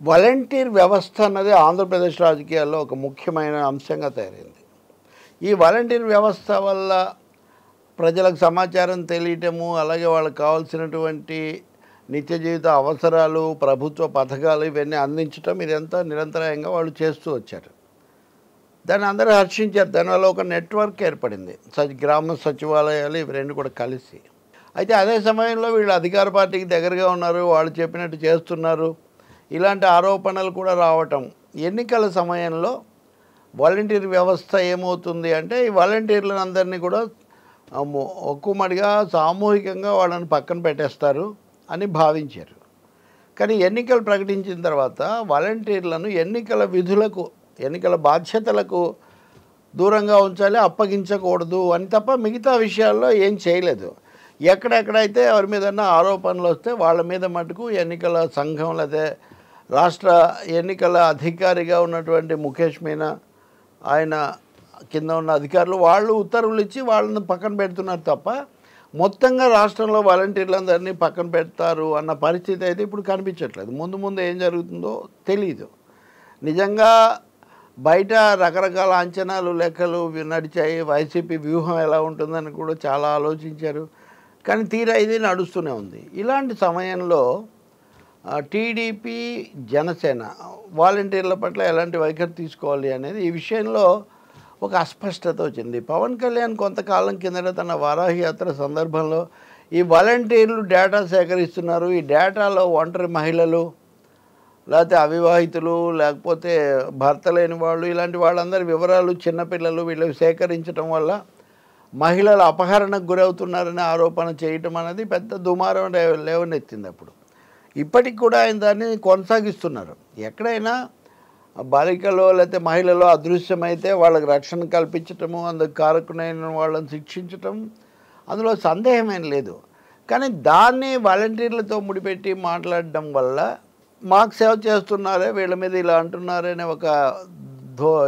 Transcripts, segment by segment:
Volunteer వ్యవస్థ అన్నది ఆంధ్రప్రదేశ్ రాజకీయాల్లో ఒక ముఖ్యమైన అంశంగా తయారైంది. ఈ వాలంటీర్ వ్యవస్థ వల్ల ప్రజలకు సమాచారం తెలియటము, అలాగే వాళ్ళకి కావాల్సినటువంటి నిత్య జీవిత అవసరాలు, ప్రభుత్వ పథకాలు ఇవన్నీ అందించటం ఇదంతా నిరంతరాయంగా వాళ్ళు చేస్తూ వచ్చారు. దాన్ని అందరూ హర్షించారు. దానివల్ల ఒక నెట్వర్క్ ఏర్పడింది. గ్రామ సచివాలయాలు ఇవి రెండు కూడా కలిసి. అయితే అదే సమయంలో వీళ్ళు అధికార పార్టీకి దగ్గరగా ఉన్నారు, వాళ్ళు చెప్పినట్టు చేస్తున్నారు, ఇలాంటి ఆరోపణలు కూడా రావటం. ఎన్నికల సమయంలో వాలంటీర్ వ్యవస్థ ఏమవుతుంది అంటే, ఈ వాలంటీర్లను అందరినీ కూడా ఒక్కుమడిగా సామూహికంగా వాళ్ళని పక్కన పెట్టేస్తారు అని భావించారు. కానీ ఎన్నికలు ప్రకటించిన తర్వాత వాలంటీర్లను ఎన్నికల విధులకు, ఎన్నికల బాధ్యతలకు దూరంగా ఉంచాలి, అప్పగించకూడదు అని తప్ప మిగతా విషయాల్లో ఏం చేయలేదు. ఎక్కడెక్కడైతే ఎవరి మీదన్నా ఆరోపణలు వస్తే వాళ్ళ మీద మటుకు ఎన్నికల సంఘం లేదా రాష్ట్ర ఎన్నికల అధికారిగా ఉన్నటువంటి ముఖేష్ మీనా, ఆయన కింద ఉన్న అధికారులు వాళ్ళు ఉత్తర్వులు ఇచ్చి వాళ్ళని పక్కన పెడుతున్నారు తప్ప మొత్తంగా రాష్ట్రంలో వాలంటీర్లందరినీ పక్కన పెడతారు అన్న పరిస్థితి అయితే ఇప్పుడు కనిపించట్లేదు. ముందు ముందు ఏం జరుగుతుందో తెలీదు. నిజంగా బయట రకరకాల అంచనాలు, లెక్కలు నడిచాయి. వైసీపీ వ్యూహం ఎలా ఉంటుందని కూడా చాలా ఆలోచించారు. కానీ తీరా ఇది నడుస్తూనే ఉంది. ఇలాంటి సమయంలో టీడీపీ, జనసేన వాలంటీర్ల పట్ల ఎలాంటి వైఖరి తీసుకోవాలి అనేది ఈ విషయంలో ఒక అస్పష్టత వచ్చింది. పవన్ కళ్యాణ్ కొంతకాలం కిందట తన వారాహి యాత్ర సందర్భంలో ఈ వాలంటీర్లు డేటా సేకరిస్తున్నారు, ఈ డేటాలో ఒంటరి మహిళలు, లేకపోతే అవివాహితులు, లేకపోతే భర్త లేని వాళ్ళు, ఇలాంటి వాళ్ళందరి వివరాలు, చిన్నపిల్లలు వీళ్ళు సేకరించడం వల్ల మహిళలు అపహరణకు గురవుతున్నారనే ఆరోపణ చేయటం అనేది పెద్ద దుమారం లేవనెత్తింది. అప్పుడు ఇప్పటికి కూడా ఆయన దాన్ని కొనసాగిస్తున్నారు. ఎక్కడైనా బాలికలో లేకపోతే మహిళలో అదృశ్యమైతే వాళ్ళకి రక్షణ కల్పించటము, అందుకు కారకునైన వాళ్ళని శిక్షించటం, అందులో సందేహమేం లేదు. కానీ దాన్ని వాలంటీర్లతో ముడిపెట్టి మాట్లాడడం వల్ల మాకు సేవ చేస్తున్నారే, వీళ్ళ మీద ఇలా అంటున్నారనే ఒక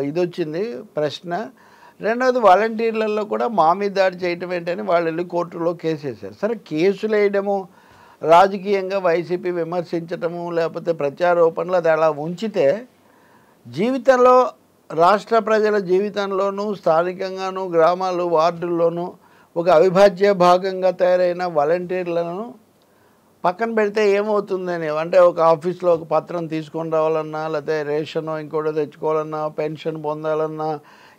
ఇది వచ్చింది ప్రశ్న. రెండవది, వాలంటీర్లలో కూడా మా మీద దాడి చేయటం ఏంటని వాళ్ళు వెళ్ళి కోర్టులో కేసు వేశారు. సరే, కేసులు వేయడము, రాజకీయంగా వైసీపీ విమర్శించటము, లేకపోతే ప్రత్యారోపణలు అది అలా ఉంచితే జీవితంలో, రాష్ట్ర ప్రజల జీవితంలోనూ, స్థానికంగాను, గ్రామాలు, వార్డుల్లోనూ ఒక అవిభాజ్య భాగంగా తయారైన వాలంటీర్లను పక్కన పెడితే ఏమవుతుందని, అంటే ఒక ఆఫీస్లో ఒక పత్రం తీసుకొని రావాలన్నా, లేకపోతే రేషనో ఇంకోటో తెచ్చుకోవాలన్నా, పెన్షన్ పొందాలన్నా,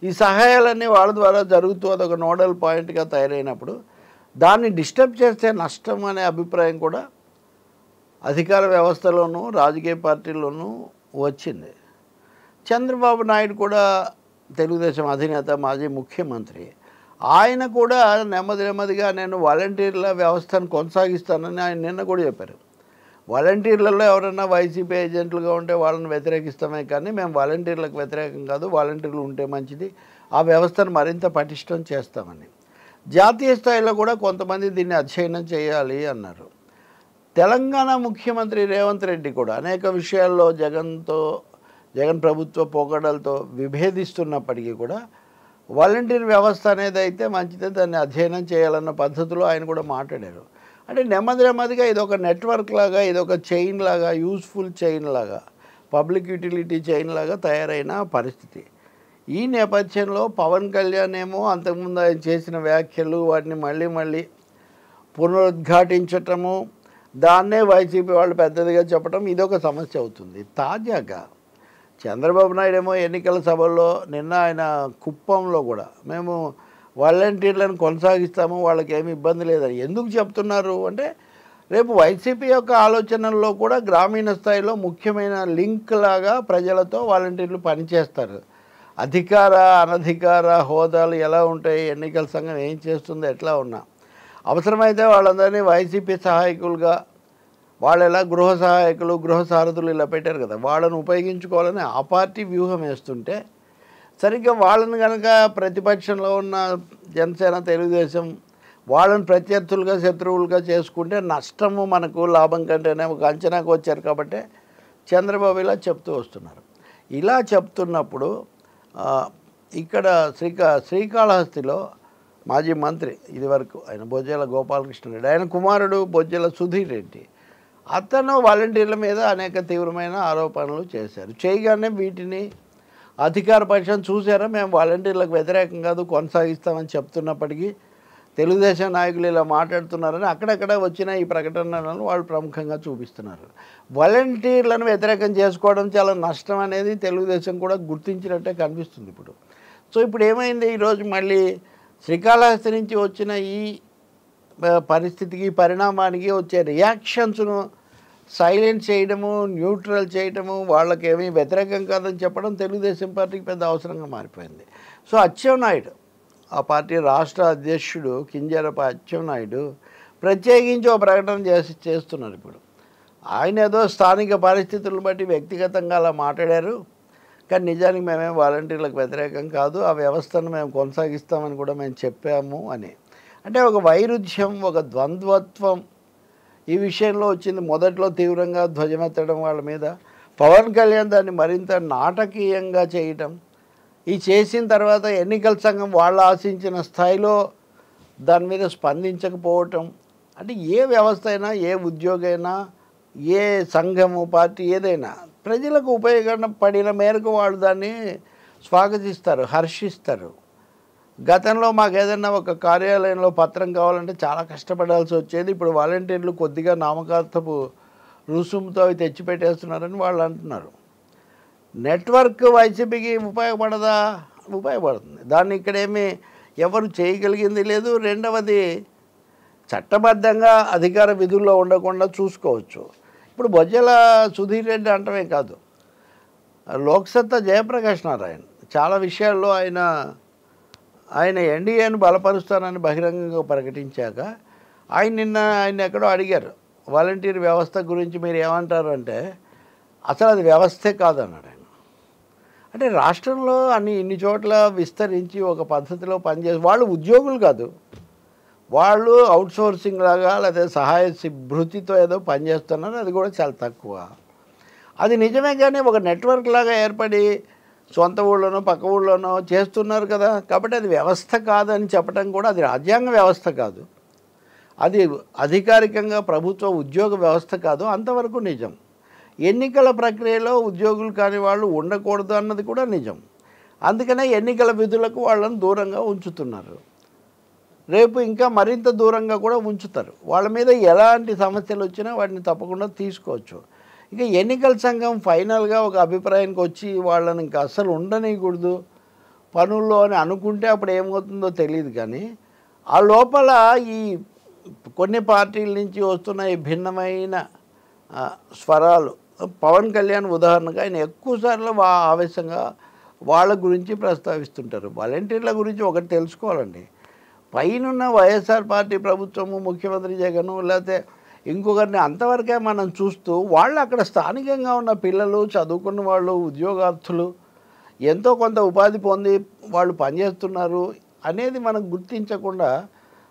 ఈ సహాయాలన్నీ వాళ్ళ ద్వారా జరుగుతూ అదొక నోడల్ పాయింట్గా తయారైనప్పుడు దాన్ని డిస్టర్బ్ చేస్తే నష్టం అనే అభిప్రాయం కూడా అధికార వ్యవస్థలోనూ రాజకీయ పార్టీల్లోనూ వచ్చింది. చంద్రబాబు నాయుడు కూడా తెలుగుదేశం అధినేత, మాజీ ముఖ్యమంత్రి, ఆయన కూడా నెమ్మదిగా నేను వాలంటీర్ల వ్యవస్థను కొనసాగిస్తానని ఆయన నిన్న కూడా చెప్పారు. వాలంటీర్లలో ఎవరైనా వైసీపీ ఏజెంట్లుగా ఉంటే వాళ్ళని వ్యతిరేకిస్తామే కానీ మేము వాలంటీర్లకు వ్యతిరేకం కాదు, వాలంటీర్లు ఉంటే మంచిది, ఆ వ్యవస్థను మరింత పటిష్టం చేస్తామని. జాతీయ స్థాయిలో కూడా కొంతమంది దీన్ని అధ్యయనం చేయాలి అన్నారు. తెలంగాణ ముఖ్యమంత్రి రేవంత్ రెడ్డి కూడా అనేక విషయాల్లో జగన్ ప్రభుత్వ పోకడలతో విభేదిస్తున్నప్పటికీ కూడా వాలంటీర్ వ్యవస్థ అనేది అయితే మంచిదే, దాన్ని అధ్యయనం చేయాలన్న పద్ధతిలో ఆయన కూడా మాట్లాడారు. అంటే నెమ్మదిగా ఇదొక నెట్వర్క్ లాగా, ఇదొక చైన్ లాగా, యూస్ఫుల్ చైన్ లాగా, పబ్లిక్ యూటిలిటీ చైన్ లాగా తయారైన పరిస్థితి. ఈ నేపథ్యంలో పవన్ కళ్యాణ్ ఏమో అంతకుముందు ఆయన చేసిన వ్యాఖ్యలు వాటిని మళ్ళీ పునరుద్ఘాటించటము, దాన్నే వైసీపీ వాళ్ళు పెద్దదిగా చెప్పడం, ఇదొక సమస్య అవుతుంది. తాజాగా చంద్రబాబు నాయుడు ఏమో ఎన్నికల సభల్లో నిన్న ఆయన కుప్పంలో కూడా మేము వాలంటీర్లను కొనసాగిస్తాము, వాళ్ళకి ఏమి ఇబ్బంది లేదని ఎందుకు చెప్తున్నారు అంటే, రేపు వైసీపీ యొక్క ఆలోచనల్లో కూడా గ్రామీణ స్థాయిలో ముఖ్యమైన లింక్ లాగా ప్రజలతో వాలంటీర్లు పనిచేస్తారు. అధికార అనధికార హోదాలు ఎలా ఉంటాయి, ఎన్నికల సంఘం ఏం చేస్తుందో ఎట్లా ఉన్నా అవసరమైతే వాళ్ళందరినీ వైసీపీ సహాయకులుగా, వాళ్ళు ఎలా గృహ సహాయకులు, గృహ సారథులు ఇలా పెట్టారు కదా, వాళ్ళని ఉపయోగించుకోవాలని ఆ పార్టీ వ్యూహం వేస్తుంటే, సరిగ్గా వాళ్ళని కనుక ప్రతిపక్షంలో ఉన్న జనసేన, తెలుగుదేశం వాళ్ళని ప్రత్యర్థులుగా, శత్రువులుగా చేసుకుంటే నష్టము మనకు లాభం కంటేనే ఒక అంచనాకు వచ్చారు. కాబట్టి చంద్రబాబు ఇలా చెప్తూ వస్తున్నారు. ఇలా చెప్తున్నప్పుడు ఇక్కడ శ్రీకాళహస్తిలో మాజీ మంత్రి, ఇదివరకు ఆయన బొజ్జల గోపాలకృష్ణ రెడ్డి, ఆయన కుమారుడు బొజ్జల సుధీర్ రెడ్డి, అతను వాలంటీర్ల మీద అనేక తీవ్రమైన ఆరోపణలు చేశారు. చేయగానే వీటిని అధికార పక్షం చూసారా, మేము వాలంటీర్లకు వ్యతిరేకం కాదు కొనసాగిస్తామని చెప్తున్నప్పటికీ తెలుగుదేశం నాయకులు ఇలా మాట్లాడుతున్నారని అక్కడక్కడ వచ్చిన ఈ ప్రకటనలను వాళ్ళు ప్రముఖంగా చూపిస్తున్నారు. వాలంటీర్లను వ్యతిరేకం చేసుకోవడం చాలా నష్టం అనేది తెలుగుదేశం కూడా గుర్తించినట్టే కనిపిస్తుంది ఇప్పుడు. సో ఇప్పుడు ఏమైంది, ఈరోజు మళ్ళీ శ్రీకాళహస్తి నుంచి వచ్చిన ఈ పరిస్థితికి పరిణామానికి వచ్చే రియాక్షన్స్ను సైలెంట్ చేయడము, న్యూట్రల్ చేయడము, వాళ్ళకేమీ వ్యతిరేకం కాదని చెప్పడం తెలుగుదేశం పార్టీకి పెద్ద అవసరంగా మారిపోయింది. సో అచ్చెన్నాయుడు ఆ పార్టీ రాష్ట్ర అధ్యక్షుడు కింజరాపు అచ్చెన్నాయుడు ప్రత్యేకించి ఒక ప్రకటన చేస్తున్నారు. ఇప్పుడు ఆయన ఏదో స్థానిక పరిస్థితులను బట్టి వ్యక్తిగతంగా అలా మాట్లాడారు, కానీ నిజానికి మేమేం వాలంటీర్లకు వ్యతిరేకం కాదు, ఆ వ్యవస్థను మేము కొనసాగిస్తామని కూడా మేము చెప్పాము అని. అంటే ఒక వైరుధ్యం, ఒక ద్వంద్వత్వం ఈ విషయంలో వచ్చింది. మొదట్లో తీవ్రంగా ధ్వజమెత్తడం వాళ్ళ మీద, పవన్ కళ్యాణ్ దాన్ని మరింత నాటకీయంగా చేయటం, ఈ చేసిన తర్వాత ఎన్నికల సంఘం వాళ్ళు ఆశించిన స్థాయిలో దాని మీద స్పందించకపోవటం. అంటే ఏ వ్యవస్థ అయినా, ఏ ఉద్యోగైనా, ఏ సంఘము పార్టీ ఏదైనా ప్రజలకు ఉపయోగపడిన మేరకు వాళ్ళు దాన్ని స్వాగతిస్తారు, హర్షిస్తారు. గతంలో మాకు ఏదైనా ఒక కార్యాలయంలో పత్రం కావాలంటే చాలా కష్టపడాల్సి వచ్చేది. ఇప్పుడు వాలంటీర్లు కొద్దిగా నామకార్థపు రుసుముతో అవి తెచ్చిపెట్టేస్తున్నారని వాళ్ళు అంటున్నారు. నెట్వర్క్ వైసీపీకి ఉపయోగపడదా? ఉపయోగపడుతుంది. దాన్ని ఇక్కడేమీ ఎవరు చేయగలిగింది లేదు. రెండవది, చట్టబద్ధంగా అధికార విధుల్లో ఉండకుండా చూసుకోవచ్చు. ఇప్పుడు బొజ్జల సుధీర్ రెడ్డి అంటమే కాదు, లోక్సత్తా జయప్రకాష్ నారాయణ చాలా విషయాల్లో ఆయన ఎన్డీఏను బలపరుస్తానని బహిరంగంగా ప్రకటించాక ఆయన ఎక్కడో అడిగారు, వాలంటీర్ వ్యవస్థ గురించి మీరు ఏమంటారు అంటే, అసలు అది వ్యవస్థే కాదన్నాడు ఆయన. అంటే రాష్ట్రంలో ఇన్ని చోట్ల విస్తరించి ఒక పద్ధతిలో పనిచేసి వాళ్ళు ఉద్యోగులు కాదు, వాళ్ళు అవుట్సోర్సింగ్ లాగా లేదా సహాయ భృతితో ఏదో పనిచేస్తున్నారు, అది కూడా చాలా తక్కువ. అది నిజమే, కానీ ఒక నెట్వర్క్ లాగా ఏర్పడి సొంత ఊళ్ళోనో పక్క ఊళ్ళోనో చేస్తున్నారు కదా. కాబట్టి అది వ్యవస్థ కాదని చెప్పడం కూడా, అది రాజ్యాంగ వ్యవస్థ కాదు, అది అధికారికంగా ప్రభుత్వ ఉద్యోగ వ్యవస్థ కాదు, అంతవరకు నిజం. ఎన్నికల ప్రక్రియలో ఉద్యోగులు కాని వాళ్ళు ఉండకూడదు అన్నది కూడా నిజం. అందుకనే ఎన్నికల విధులకు వాళ్ళని దూరంగా ఉంచుతున్నారు. రేపు ఇంకా మరింత దూరంగా కూడా ఉంచుతారు. వాళ్ళ మీద ఎలాంటి సమస్యలు వచ్చినా వాటిని తప్పకుండా తీసుకోవచ్చు. ఇక ఎన్నికల సంఘం ఫైనల్గా ఒక అభిప్రాయానికి వచ్చి వాళ్ళని ఇంకా అస్సలు ఉండనీయకూడదు పనుల్లో అని అనుకుంటే అప్పుడు ఏమవుతుందో తెలియదు. కానీ ఆ లోపల ఈ కొన్ని పార్టీల నుంచి వస్తున్న ఈ భిన్నమైన స్వరాలు, పవన్ కళ్యాణ్ ఉదాహరణగా ఆయన ఎక్కువసార్లు ఆవేశంగా వాళ్ళ గురించి ప్రస్తావిస్తుంటారు. వాలంటీర్ల గురించి ఒకటి తెలుసుకోవాలండి, పైనున్న వైఎస్ఆర్ పార్టీ ప్రభుత్వము, ముఖ్యమంత్రి జగను, లేకపోతే ఇంకొకరిని అంతవరకే మనం చూస్తూ వాళ్ళు అక్కడ స్థానికంగా ఉన్న పిల్లలు, చదువుకున్న వాళ్ళు, ఉద్యోగార్థులు ఎంతో కొంత ఉపాధి పొంది వాళ్ళు పనిచేస్తున్నారు అనేది మనం గుర్తించకుండా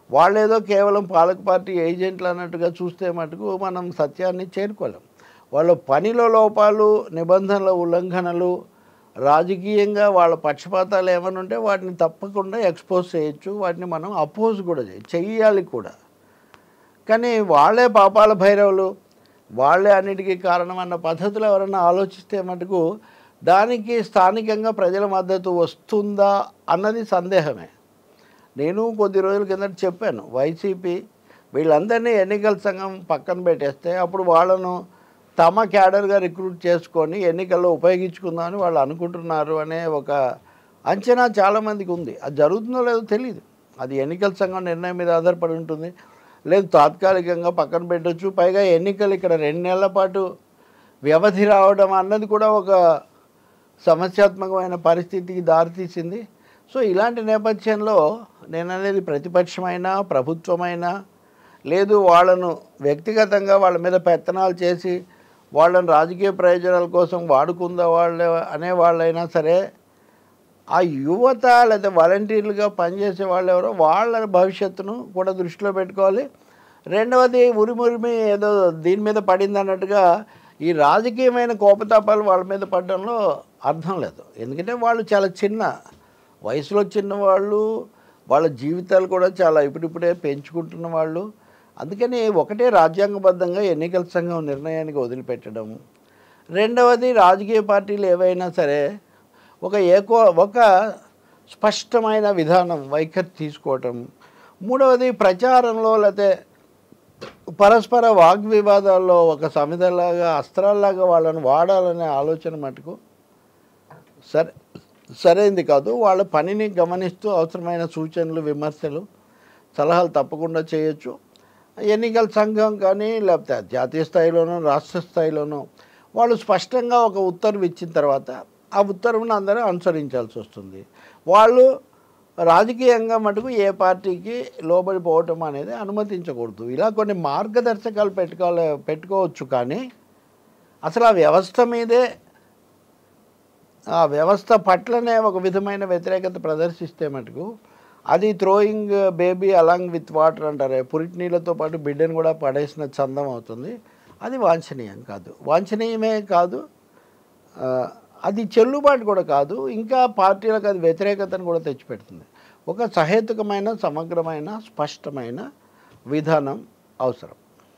వాళ్ళేదో కేవలం పాలక పార్టీ ఏజెంట్లు అన్నట్టుగా చూస్తే మటుకు మనం సత్యాన్ని చేరుకోలేం. వాళ్ళ పనిలో లోపాలు, నిబంధనల ఉల్లంఘనలు, రాజకీయంగా వాళ్ళ పక్షపాతాలు ఏమైనా ఉంటే వాటిని తప్పకుండా ఎక్స్పోజ్ చేయొచ్చు, వాటిని మనం అపోజ్ కూడా చెయ్యాలి కూడా. కానీ వాళ్ళే పాపాల భైరవులు, వాళ్ళే అన్నిటికీ కారణం అన్న పద్ధతిలో ఎవరైనా ఆలోచిస్తే మటుకు దానికి స్థానికంగా ప్రజల మద్దతు వస్తుందా అన్నది సందేహమే. నేను కొద్ది రోజుల కిందట చెప్పాను, వైసీపీ వీళ్ళందరినీ ఎన్నికల సంఘం పక్కన పెట్టేస్తే అప్పుడు వాళ్ళను తమ క్యాడర్గా రిక్రూట్ చేసుకొని ఎన్నికల్లో ఉపయోగించుకుందామని వాళ్ళు అనుకుంటున్నారు అనే ఒక అంచనా చాలామందికి ఉంది. అది జరుగుతుందో లేదో తెలియదు. అది ఎన్నికల సంఘం నిర్ణయం మీద ఆధారపడి ఉంటుంది, లేదు తాత్కాలికంగా పక్కన పెట్టచ్చు. పైగా ఎన్నికలు ఇక్కడ 2 నెలల పాటు వ్యవధి రావడం అన్నది కూడా ఒక సమస్యాత్మకమైన పరిస్థితికి దారితీసింది. సో ఇలాంటి నేపథ్యంలో నేను అనేది ప్రతిపక్షమైనా ప్రభుత్వమైనా, లేదు వాళ్ళను వ్యక్తిగతంగా వాళ్ళ మీద పెత్తనాలు చేసి వాళ్ళని రాజకీయ ప్రయోజనాల కోసం వాడుకుందా వాళ్ళే అనేవాళ్ళైనా సరే, ఆ యువత లేదా వాలంటీర్లుగా పనిచేసే వాళ్ళు ఎవరో వాళ్ళ భవిష్యత్తును కూడా దృష్టిలో పెట్టుకోవాలి. రెండవది, ఉరిమురిమి ఏదో దీని మీద పడింది అన్నట్టుగా ఈ రాజకీయమైన కోపతాపాలు వాళ్ళ మీద పడడంలో అర్థం లేదు. ఎందుకంటే వాళ్ళు చాలా చిన్న వయసులో చిన్నవాళ్ళు, వాళ్ళ జీవితాలు కూడా చాలా ఇప్పుడిప్పుడే పెంచుకుంటున్న వాళ్ళు. అందుకని ఒకటే రాజ్యాంగబద్ధంగా ఎన్నికల సంఘం నిర్ణయానికి వదిలిపెట్టడం, రెండవది రాజకీయ పార్టీలు ఏవైనా సరే ఒక స్పష్టమైన విధానం వైఖరి తీసుకోవటం, మూడవది ప్రచారంలో లేకపోతే పరస్పర వాగ్వివాదాల్లో ఒక సమిధలాగా అస్త్రాల్లాగా వాళ్ళని వాడాలనే ఆలోచన మటుకు సరైంది కాదు. వాళ్ళ పనిని గమనిస్తూ అవసరమైన సూచనలు, విమర్శలు, సలహాలు తప్పకుండా చేయొచ్చు. ఎన్నికల సంఘం కానీ లేకపోతే జాతీయ స్థాయిలోనో రాష్ట్ర లోనో వాళ్ళు స్పష్టంగా ఒక ఉత్తర్వు ఇచ్చిన తర్వాత ఆ ఉత్తర్వును అందరూ అనుసరించాల్సి వస్తుంది. వాళ్ళు రాజకీయంగా మటుకు ఏ పార్టీకి లోబడిపోవటం అనేది అనుమతించకూడదు. ఇలా కొన్ని మార్గదర్శకాలు పెట్టుకోవచ్చు, కానీ అసలు ఆ వ్యవస్థ మీదే, ఆ వ్యవస్థ పట్లనే ఒక విధమైన వ్యతిరేకత ప్రదర్శిస్తే మటుకు అది throwing baby along with water అంటారు. పురిటి నీళ్ళతో పాటు బిడ్డను కూడా పడేసిన చందం అవుతుంది. అది వాంఛనీయం కాదు. వాంఛనీయమే కాదు, అది చెల్లుబాటు కూడా కాదు. ఇంకా పార్టీలకు అది వ్యతిరేకతను కూడా తెచ్చిపెడుతుంది. ఒక సహేతుకమైన, సమగ్రమైన, స్పష్టమైన విధానం అవసరం.